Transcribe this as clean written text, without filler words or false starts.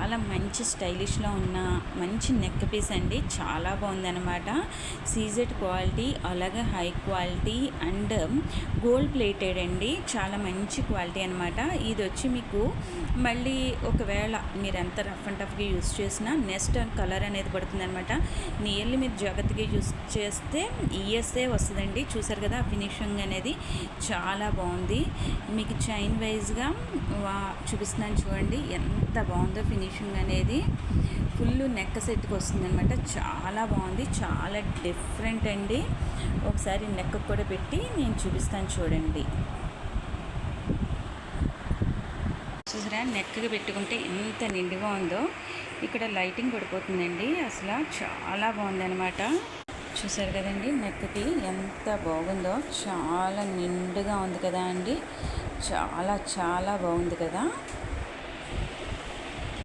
చాలా మంచి స్టైలిష్లో ఉన్న మంచి నెక్ పీస్ అండి. చాలా బాగుందన్నమాట. సీజెడ్ క్వాలిటీ, అలాగే high quality and gold plated అండి. చాలా మంచి క్వాలిటీ అనమాట. ఇది వచ్చి మీకు మళ్ళీ ఒకవేళ మీరు ఎంత రఫ్ అండ్ టఫ్గా యూస్ చేసినా నెక్స్ట్ కలర్ అనేది పడుతుంది అనమాట. నియర్లీ మీరు జాగ్రత్తగా యూస్ చేస్తే ఈఎస్ఏ వస్తుందండి. చూసారు కదా ఫినిషింగ్ అనేది చాలా బాగుంది. మీకు చైన్ వైజ్గా చూపిస్తున్నాను చూడండి ఎంత బాగుందో ఫినిషింగ్ అనేది. ఫుల్ నెక్ సెట్కి వస్తుంది అనమాట. చాలా బాగుంది, చాలా డిఫరెంట్ అండి. ఒకసారి నెక్ కూడా పెట్టి నేను చూపిస్తాను చూడండి. చూసారా నెక్కి పెట్టుకుంటే ఎంత నిండుగా ఉందో. ఇక్కడ లైటింగ్ పడిపోతుందండి. అసలు చాలా బాగుందన్నమాట. చూసారు కదండి నెక్కి ఎంత బాగుందో. చాలా నిండుగా ఉంది కదా అండి. చాలా చాలా బాగుంది కదా.